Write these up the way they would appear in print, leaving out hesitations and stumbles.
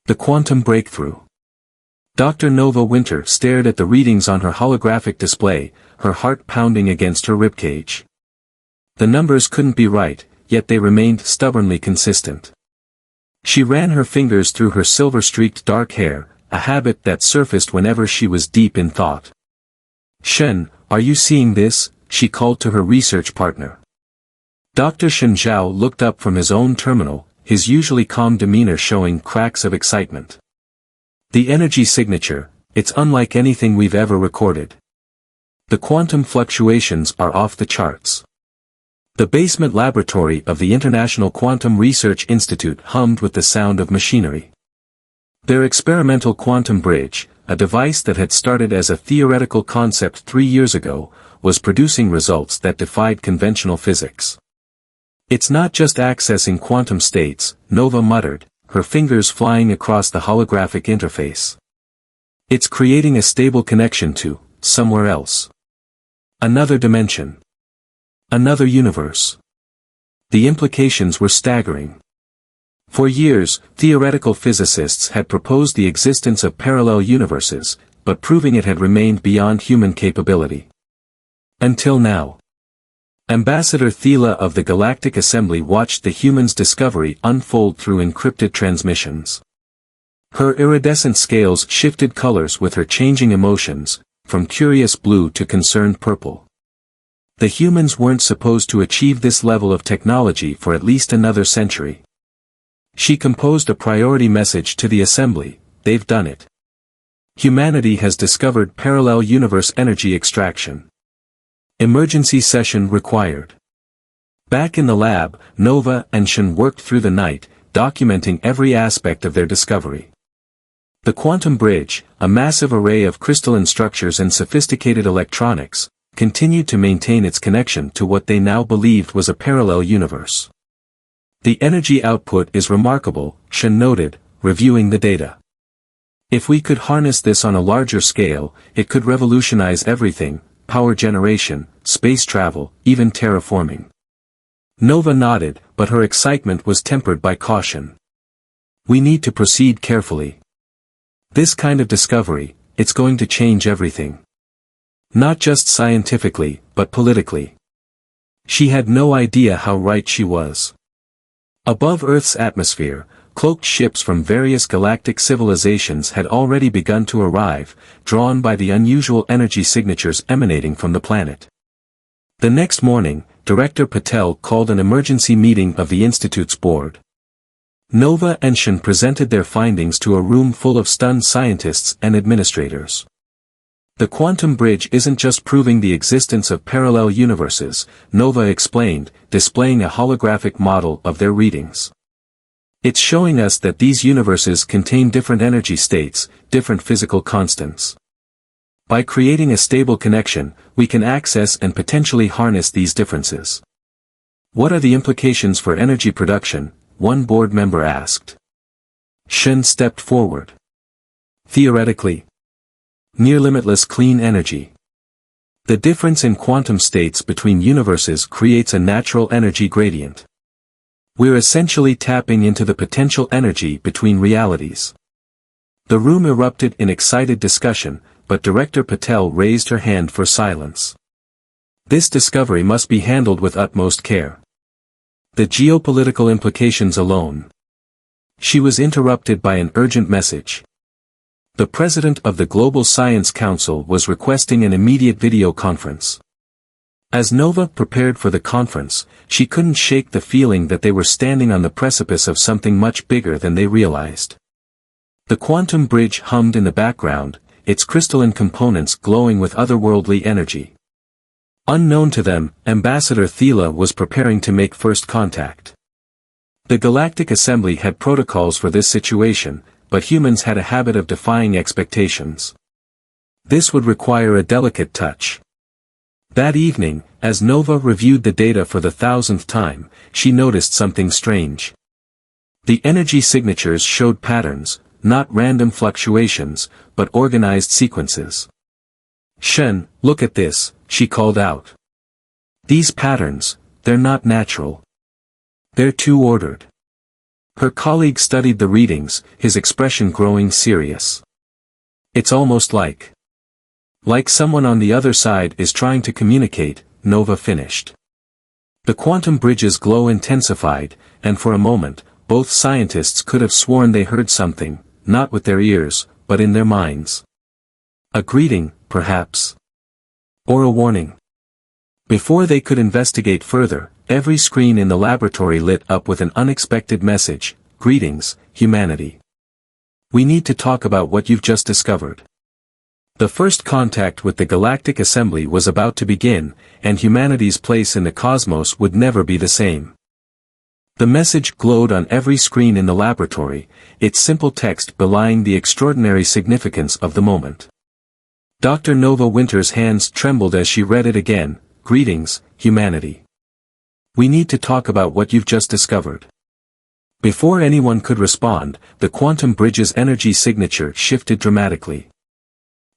The quantum breakthrough. Dr. Nova Winter stared at the readings on her holographic display, her heart pounding against her ribcage. The numbers couldn't be right, yet they remained stubbornly consistent. She ran her fingers through her silver-streaked dark hair, a habit that surfaced whenever she was deep in thought. "Shen, are you seeing this?" she called to her research partner. Dr. Shen Zhao looked up from his own terminal, his usually calm demeanor showing cracks of excitement. "The energy signature, it's unlike anything we've ever recorded. The quantum fluctuations are off the charts." The basement laboratory of the International Quantum Research Institute hummed with the sound of machinery. Their experimental quantum bridge, a device that had started as a theoretical concept 3 years ago, was producing results that defied conventional physics. "It's not just accessing quantum states," Nova muttered, her fingers flying across the holographic interface. "It's creating a stable connection to somewhere else. Another dimension. Another universe." The implications were staggering. For years, theoretical physicists had proposed the existence of parallel universes, but proving it had remained beyond human capability. Until now. Ambassador Thela of the Galactic Assembly watched the humans' discovery unfold through encrypted transmissions. Her iridescent scales shifted colors with her changing emotions, from curious blue to concerned purple. The humans weren't supposed to achieve this level of technology for at least another century. She composed a priority message to the Assembly: "They've done it. Humanity has discovered parallel universe energy extraction. Emergency session required." Back in the lab, Nova and Shen worked through the night, documenting every aspect of their discovery. The quantum bridge, a massive array of crystalline structures and sophisticated electronics, continued to maintain its connection to what they now believed was a parallel universe. "The energy output is remarkable," Shen noted, reviewing the data. "If we could harness this on a larger scale, it could revolutionize everything: power generation, space travel, even terraforming." Nova nodded, but her excitement was tempered by caution. "We need to proceed carefully. This kind of discovery, it's going to change everything. Not just scientifically, but politically." She had no idea how right she was. Above Earth's atmosphere, cloaked ships from various galactic civilizations had already begun to arrive, drawn by the unusual energy signatures emanating from the planet. The next morning, Director Patel called an emergency meeting of the Institute's board. Nova and Shen presented their findings to a room full of stunned scientists and administrators. "The quantum bridge isn't just proving the existence of parallel universes," Nova explained, displaying a holographic model of their readings. "It's showing us that these universes contain different energy states, different physical constants. By creating a stable connection, we can access and potentially harness these differences." "What are the implications for energy production?" one board member asked. Shen stepped forward. "Theoretically, near-limitless clean energy. The difference in quantum states between universes creates a natural energy gradient. We're essentially tapping into the potential energy between realities." The room erupted in excited discussion, but Director Patel raised her hand for silence. "This discovery must be handled with utmost care. The geopolitical implications alone." She was interrupted by an urgent message. The president of the Global Science Council was requesting an immediate video conference. As Nova prepared for the conference, she couldn't shake the feeling that they were standing on the precipice of something much bigger than they realized. The quantum bridge hummed in the background, its crystalline components glowing with otherworldly energy. Unknown to them, Ambassador Thela was preparing to make first contact. The Galactic Assembly had protocols for this situation, but humans had a habit of defying expectations. This would require a delicate touch. That evening, as Nova reviewed the data for the 1,000th time, she noticed something strange. The energy signatures showed patterns, not random fluctuations, but organized sequences. "Shen, look at this," she called out. "These patterns, they're not natural. They're too ordered." Her colleague studied the readings, his expression growing serious. It's almost like someone on the other side is trying to communicate, Nova finished. The quantum bridge's glow intensified, and for a moment, both scientists could have sworn they heard something, not with their ears, but in their minds. A greeting, perhaps. Or a warning. Before they could investigate further, every screen in the laboratory lit up with an unexpected message: "Greetings, humanity. We need to talk about what you've just discovered." The first contact with the Galactic Assembly was about to begin, and humanity's place in the cosmos would never be the same. The message glowed on every screen in the laboratory, its simple text belying the extraordinary significance of the moment. Dr. Nova Winter's hands trembled as she read it again: "Greetings, humanity. We need to talk about what you've just discovered." Before anyone could respond, the quantum bridge's energy signature shifted dramatically.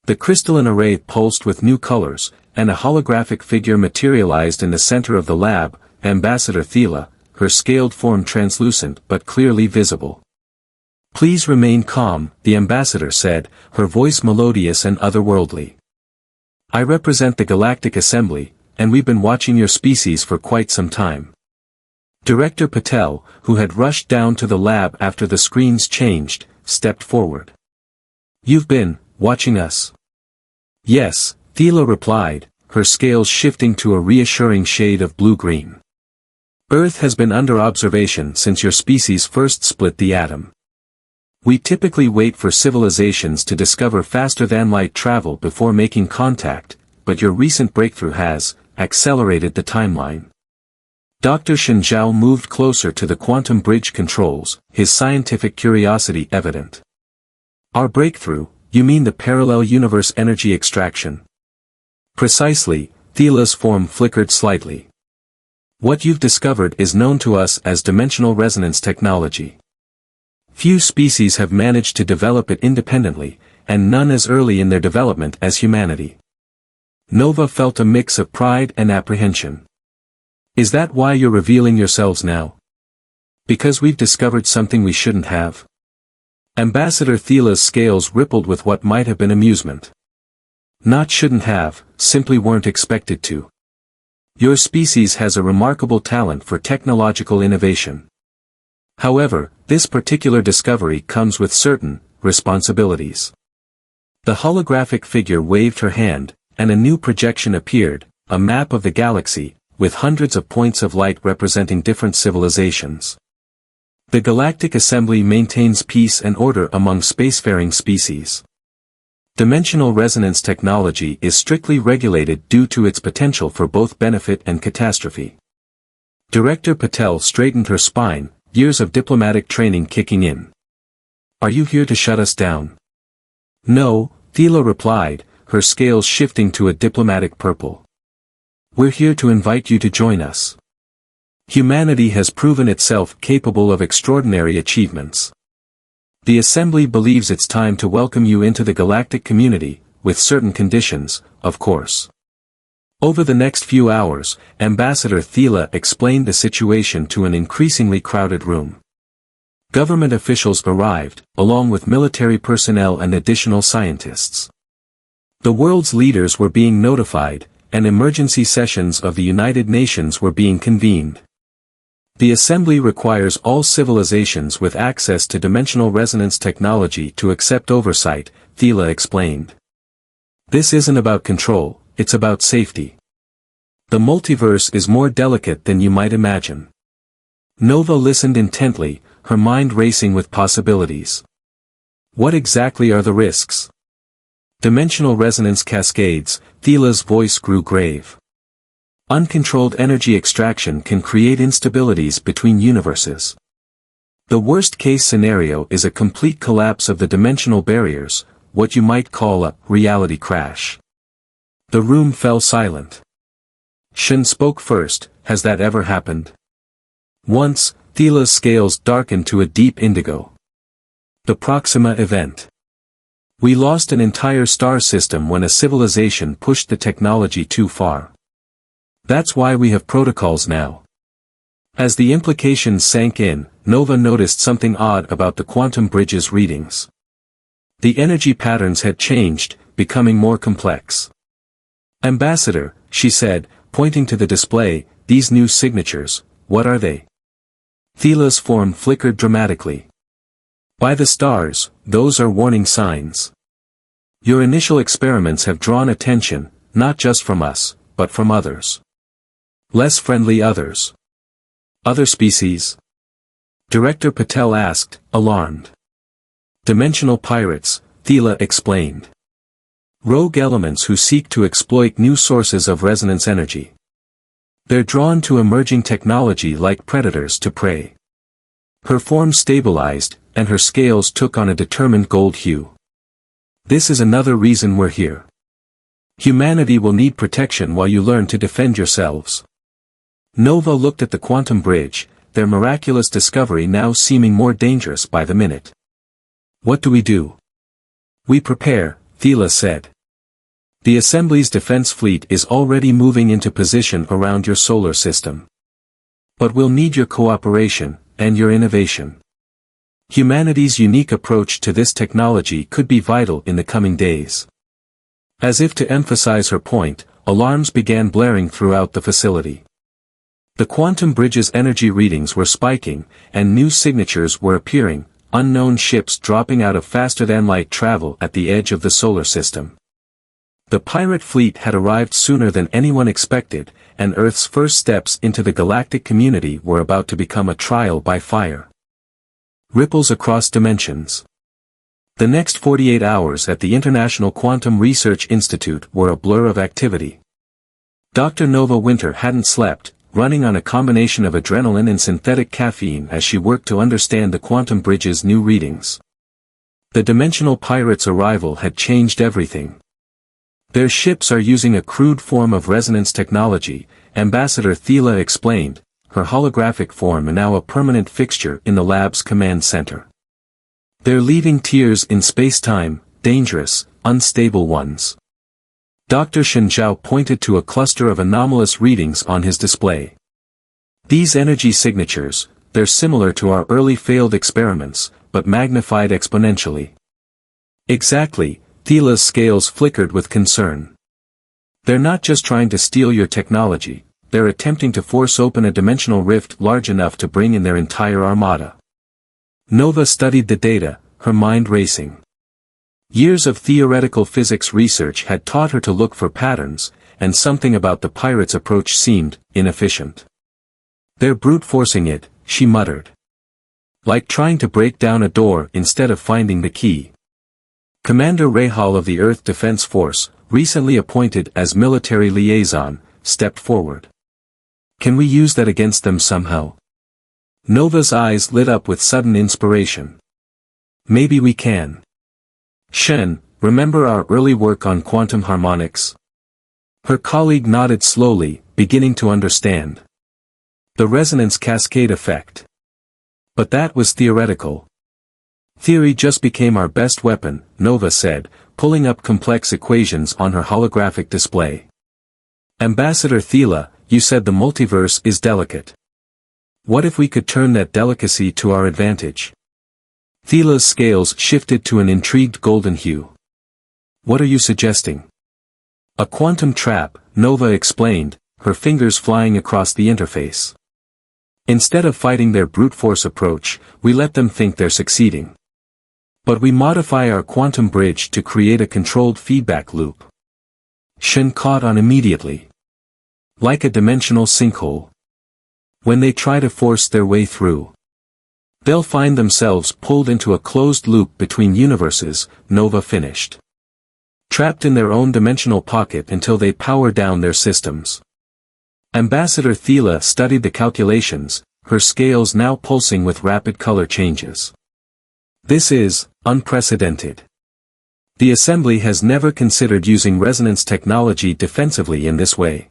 The crystalline array pulsed with new colors, and a holographic figure materialized in the center of the lab, Ambassador Thela, her scaled form translucent but clearly visible. "Please remain calm," the ambassador said, her voice melodious and otherworldly. "I represent the Galactic Assembly, and we've been watching your species for quite some time." Director Patel, who had rushed down to the lab after the screens changed, stepped forward. "You've been watching us?" "Yes," Thela replied, her scales shifting to a reassuring shade of blue-green. "Earth has been under observation since your species first split the atom. We typically wait for civilizations to discover faster-than-light travel before making contact, but your recent breakthrough has accelerated the timeline." Dr. Shenjiao moved closer to the quantum bridge controls, his scientific curiosity evident. "Our breakthrough, you mean the parallel universe energy extraction?" "Precisely," Thela's form flickered slightly. "What you've discovered is known to us as dimensional resonance technology. Few species have managed to develop it independently, and none as early in their development as humanity." Nova felt a mix of pride and apprehension. "Is that why you're revealing yourselves now? Because we've discovered something we shouldn't have?" Ambassador Thela's scales rippled with what might have been amusement. "Not shouldn't have, simply weren't expected to. Your species has a remarkable talent for technological innovation. However, this particular discovery comes with certain responsibilities." The holographic figure waved her hand, and a new projection appeared, a map of the galaxy, with hundreds of points of light representing different civilizations. "The Galactic Assembly maintains peace and order among spacefaring species. Dimensional resonance technology is strictly regulated due to its potential for both benefit and catastrophe." Director Patel straightened her spine, years of diplomatic training kicking in. "Are you here to shut us down?" "No," Thela replied, her scales shifting to a diplomatic purple. "We're here to invite you to join us. Humanity has proven itself capable of extraordinary achievements. The Assembly believes it's time to welcome you into the galactic community, with certain conditions, of course." Over the next few hours, Ambassador Thela explained the situation to an increasingly crowded room. Government officials arrived, along with military personnel and additional scientists. The world's leaders were being notified, and emergency sessions of the United Nations were being convened. "The Assembly requires all civilizations with access to dimensional resonance technology to accept oversight," Thela explained. "This isn't about control, it's about safety. The multiverse is more delicate than you might imagine." Nova listened intently, her mind racing with possibilities. "What exactly are the risks?" "Dimensional resonance cascades," Thela's voice grew grave. "Uncontrolled energy extraction can create instabilities between universes. The worst-case scenario is a complete collapse of the dimensional barriers, what you might call a reality crash." The room fell silent. Shen spoke first. "Has that ever happened?" "Once," Thela's scales darkened to a deep indigo. "The Proxima event. We lost an entire star system when a civilization pushed the technology too far. That's why we have protocols now. As the implications sank in, Nova noticed something odd about the quantum bridge's readings. The energy patterns had changed, becoming more complex. "Ambassador," she said, pointing to the display, "these new signatures, what are they?" Thila's form flickered dramatically. "By the stars, those are warning signs. Your initial experiments have drawn attention, not just from us, but from others. Less friendly others. Other species?" Director Patel asked, alarmed. "Dimensional pirates," Thila explained. "Rogue elements who seek to exploit new sources of resonance energy. They're drawn to emerging technology like predators to prey." Her form stabilized, and her scales took on a determined gold hue. "This is another reason we're here. Humanity will need protection while you learn to defend yourselves." Nova looked at the quantum bridge, their miraculous discovery now seeming more dangerous by the minute. "What do we do?" "We prepare," Thila said. "The Assembly's defense fleet is already moving into position around your solar system. But we'll need your cooperation, and your innovation. Humanity's unique approach to this technology could be vital in the coming days." As if to emphasize her point, alarms began blaring throughout the facility. The quantum bridge's energy readings were spiking, and new signatures were appearing, unknown ships dropping out of faster-than-light travel at the edge of the solar system. The pirate fleet had arrived sooner than anyone expected, and Earth's first steps into the galactic community were about to become a trial by fire. Ripples across dimensions. The next 48 hours at the International Quantum Research Institute were a blur of activity. Dr. Nova Winter hadn't slept, running on a combination of adrenaline and synthetic caffeine as she worked to understand the quantum bridge's new readings. The dimensional pirates' arrival had changed everything. "Their ships are using a crude form of resonance technology," Ambassador Thila explained, her holographic form now a permanent fixture in the lab's command center. "They're leaving tiers in space-time, dangerous, unstable ones." Dr. Shinzhao pointed to a cluster of anomalous readings on his display. "These energy signatures, they're similar to our early failed experiments, but magnified exponentially." "Exactly," Thila's scales flickered with concern. "They're not just trying to steal your technology, they're attempting to force open a dimensional rift large enough to bring in their entire armada." Nova studied the data, her mind racing. Years of theoretical physics research had taught her to look for patterns, and something about the pirates' approach seemed inefficient. "They're brute-forcing it," she muttered. "Like trying to break down a door instead of finding the key." Commander Rahal of the Earth Defense Force, recently appointed as military liaison, stepped forward. "Can we use that against them somehow?" Nova's eyes lit up with sudden inspiration. "Maybe we can. Shen, remember our early work on quantum harmonics?" Her colleague nodded slowly, beginning to understand. "The resonance cascade effect. But that was theoretical." "Theory just became our best weapon," Nova said, pulling up complex equations on her holographic display. "Ambassador Thila, you said the multiverse is delicate. What if we could turn that delicacy to our advantage?" Thila's scales shifted to an intrigued golden hue. "What are you suggesting?" "A quantum trap," Nova explained, her fingers flying across the interface. "Instead of fighting their brute force approach, we let them think they're succeeding. But we modify our quantum bridge to create a controlled feedback loop." Shen caught on immediately. "Like a dimensional sinkhole. When they try to force their way through, they'll find themselves pulled into a closed loop between universes," Nova finished. "Trapped in their own dimensional pocket until they power down their systems." Ambassador Thila studied the calculations, her scales now pulsing with rapid color changes. "This is unprecedented. The Assembly has never considered using resonance technology defensively in this way.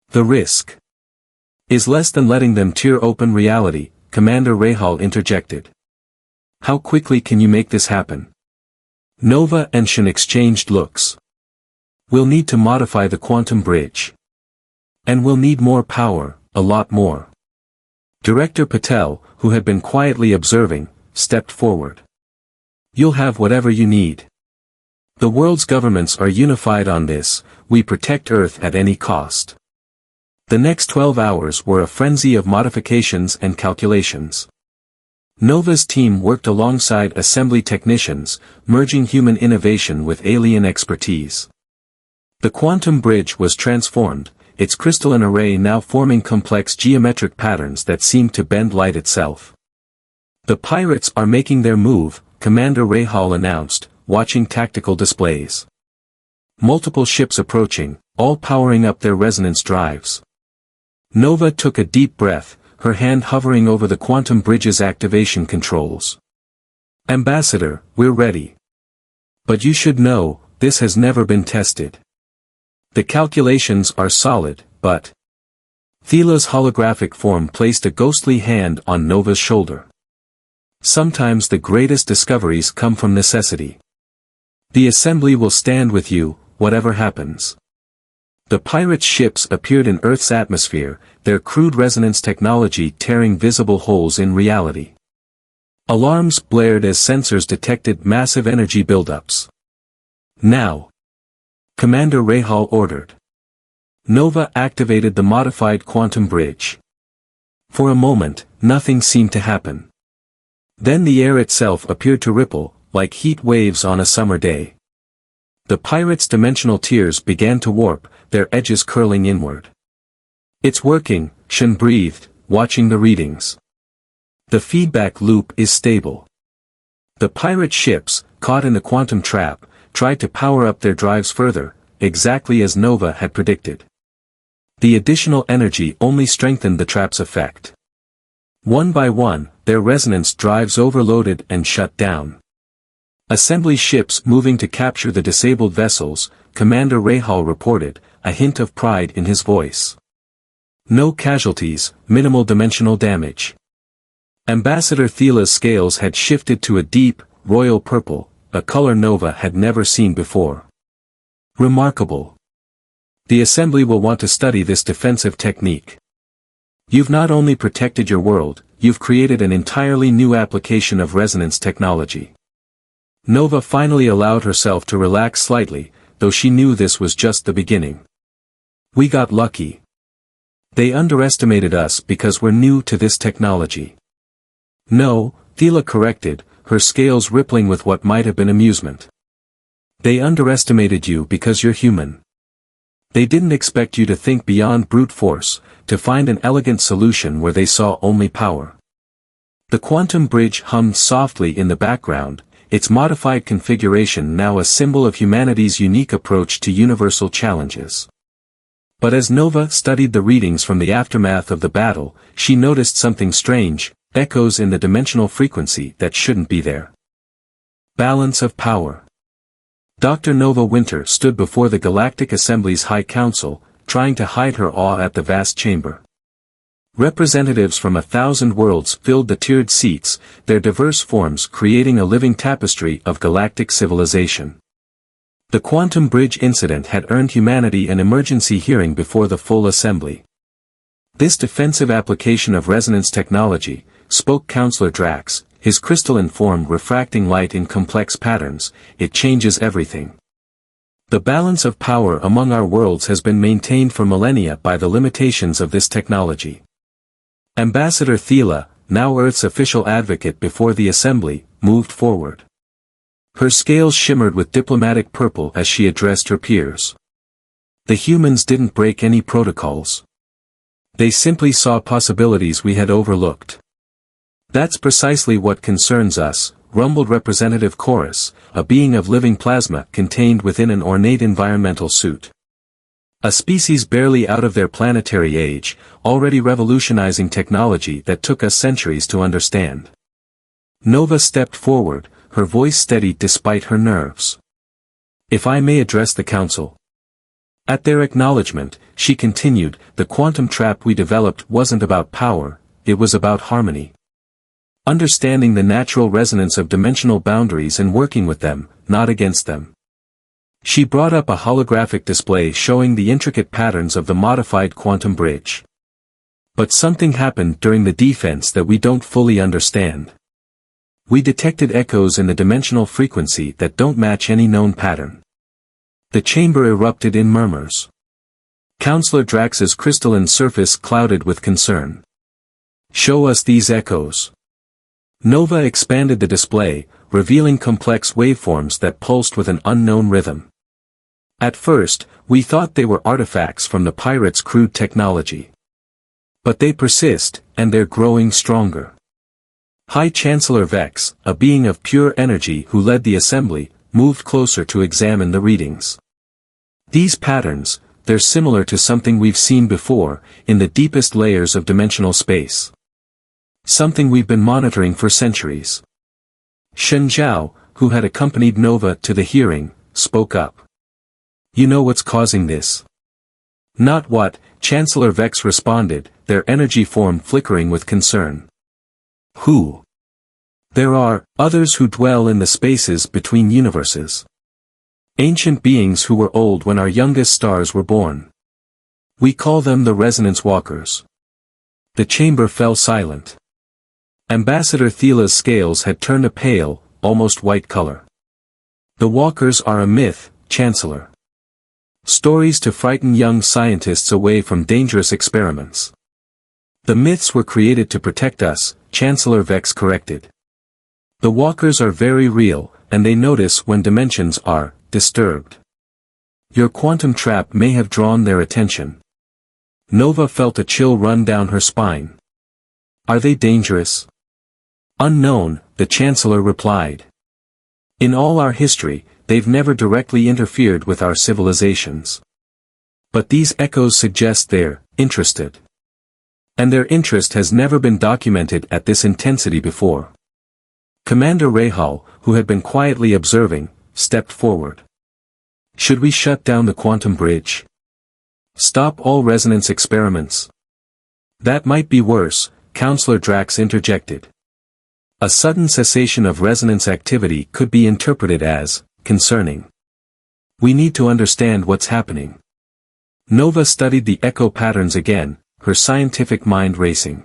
The risk is less than letting them tear open reality," Commander Rahal interjected. "How quickly can you make this happen?" Nova and Shen exchanged looks. "We'll need to modify the quantum bridge. And we'll need more power, a lot more." Director Patel, who had been quietly observing, stepped forward. "You'll have whatever you need. The world's governments are unified on this, we protect Earth at any cost." The next 12 hours were a frenzy of modifications and calculations. Nova's team worked alongside assembly technicians, merging human innovation with alien expertise. The quantum bridge was transformed, its crystalline array now forming complex geometric patterns that seemed to bend light itself. "The pirates are making their move," Commander Rahal announced, watching tactical displays. Multiple ships approaching, all powering up their resonance drives. Nova took a deep breath, her hand hovering over the quantum bridge's activation controls. "Ambassador, we're ready. But you should know, this has never been tested. The calculations are solid, but..." Thila's holographic form placed a ghostly hand on Nova's shoulder. "Sometimes the greatest discoveries come from necessity. The assembly will stand with you, whatever happens." The pirates' ships appeared in Earth's atmosphere, their crude resonance technology tearing visible holes in reality. Alarms blared as sensors detected massive energy buildups. "Now!" Commander Rahal ordered. Nova activated the modified quantum bridge. For a moment, nothing seemed to happen. Then the air itself appeared to ripple, like heat waves on a summer day. The pirates' dimensional tiers began to warp, their edges curling inward. "It's working," Shen breathed, watching the readings. "The feedback loop is stable." The pirate ships, caught in the quantum trap, tried to power up their drives further, exactly as Nova had predicted. The additional energy only strengthened the trap's effect. One by one, their resonance drives overloaded and shut down. Assembly ships moving to capture the disabled vessels, Commander Rahal reported, a hint of pride in his voice. "No casualties, minimal dimensional damage." Ambassador Thila's scales had shifted to a deep, royal purple, a color Nova had never seen before. "Remarkable. The assembly will want to study this defensive technique. You've not only protected your world, you've created an entirely new application of resonance technology." Nova finally allowed herself to relax slightly, though she knew this was just the beginning. "We got lucky. They underestimated us because we're new to this technology." "No," Thila corrected, her scales rippling with what might have been amusement. "They underestimated you because you're human. They didn't expect you to think beyond brute force, to find an elegant solution where they saw only power." The quantum bridge hummed softly in the background, its modified configuration now a symbol of humanity's unique approach to universal challenges. But as Nova studied the readings from the aftermath of the battle, she noticed something strange, echoes in the dimensional frequency that shouldn't be there. Balance of power. Dr. Nova Winter stood before the Galactic Assembly's High Council, trying to hide her awe at the vast chamber. Representatives from 1,000 worlds filled the tiered seats, their diverse forms creating a living tapestry of galactic civilization. The quantum bridge incident had earned humanity an emergency hearing before the full assembly. "This defensive application of resonance technology," spoke Counselor Drax, his crystalline form refracting light in complex patterns, "it changes everything. The balance of power among our worlds has been maintained for millennia by the limitations of this technology." Ambassador Thila, now Earth's official advocate before the assembly, moved forward. Her scales shimmered with diplomatic purple as she addressed her peers. "The humans didn't break any protocols. They simply saw possibilities we had overlooked. That's precisely what concerns us," rumbled Representative Chorus, a being of living plasma contained within an ornate environmental suit. A species barely out of their planetary age, already revolutionizing technology that took us centuries to understand. Nova stepped forward, her voice steady despite her nerves. "If I may address the council." At their acknowledgement, she continued, "The quantum trap we developed wasn't about power, it was about harmony. Understanding the natural resonance of dimensional boundaries and working with them, not against them." She brought up a holographic display showing the intricate patterns of the modified quantum bridge. But something happened during the defense that we don't fully understand. We detected echoes in the dimensional frequency that don't match any known pattern. The chamber erupted in murmurs. Counselor Drax's crystalline surface clouded with concern. "Show us these echoes." Nova expanded the display, revealing complex waveforms that pulsed with an unknown rhythm. At first, we thought they were artifacts from the pirates' crude technology. But they persist, and they're growing stronger. High Chancellor Vex, a being of pure energy who led the assembly, moved closer to examine the readings. These patterns, they're similar to something we've seen before, in the deepest layers of dimensional space. Something we've been monitoring for centuries. Shen Zhao, who had accompanied Nova to the hearing, spoke up. "You know what's causing this?" "Not what," Chancellor Vex responded, their energy form flickering with concern. "Who?" "There are others who dwell in the spaces between universes. Ancient beings who were old when our youngest stars were born. We call them the Resonance Walkers." The chamber fell silent. Ambassador Thiela's scales had turned a pale, almost white color. "The Walkers are a myth, Chancellor. Stories to frighten young scientists away from dangerous experiments." "The myths were created to protect us," Chancellor Vex corrected. "The Walkers are very real, and they notice when dimensions are disturbed. Your quantum trap may have drawn their attention." Nova felt a chill run down her spine. "Are they dangerous?" "Unknown," the Chancellor replied. "In all our history, they've never directly interfered with our civilizations. But these echoes suggest they're interested. And their interest has never been documented at this intensity before." Commander Rahal, who had been quietly observing, stepped forward. "Should we shut down the quantum bridge? Stop all resonance experiments?" "That might be worse," Counselor Drax interjected. "A sudden cessation of resonance activity could be interpreted as concerning. We need to understand what's happening." Nova studied the echo patterns again, her scientific mind racing.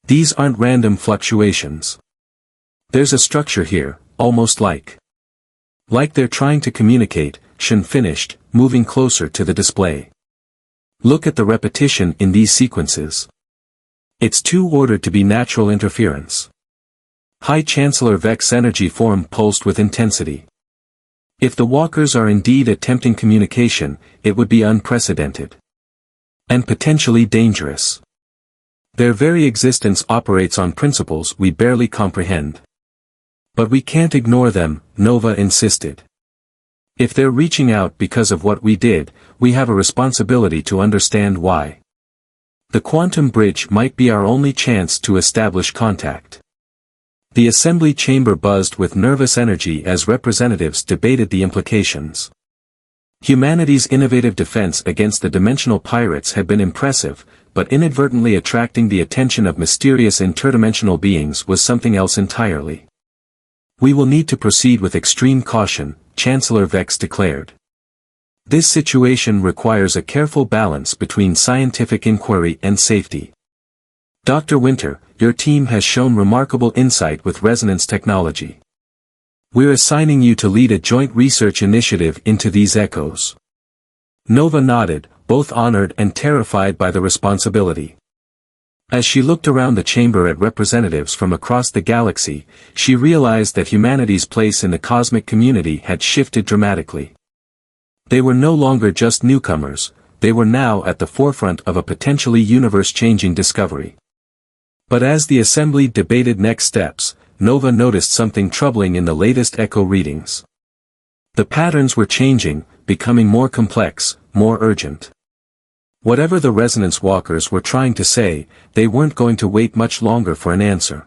"These aren't random fluctuations. There's a structure here, almost like they're trying to communicate," Shen finished, moving closer to the display. "Look at the repetition in these sequences. It's too ordered to be natural interference." High Chancellor Vex's energy form pulsed with intensity. If the Walkers are indeed attempting communication, it would be unprecedented. And potentially dangerous. Their very existence operates on principles we barely comprehend. "But we can't ignore them," Nova insisted. "If they're reaching out because of what we did, we have a responsibility to understand why. The quantum bridge might be our only chance to establish contact." The assembly chamber buzzed with nervous energy as representatives debated the implications. Humanity's innovative defense against the dimensional pirates had been impressive, but inadvertently attracting the attention of mysterious interdimensional beings was something else entirely. "We will need to proceed with extreme caution," Chancellor Vex declared. "This situation requires a careful balance between scientific inquiry and safety. Dr. Winter, your team has shown remarkable insight with resonance technology. We're assigning you to lead a joint research initiative into these echoes." Nova nodded, both honored and terrified by the responsibility. As she looked around the chamber at representatives from across the galaxy, she realized that humanity's place in the cosmic community had shifted dramatically. They were no longer just newcomers, they were now at the forefront of a potentially universe-changing discovery. But as the assembly debated next steps, Nova noticed something troubling in the latest echo readings. The patterns were changing, becoming more complex, more urgent. Whatever the Resonance Walkers were trying to say, they weren't going to wait much longer for an answer.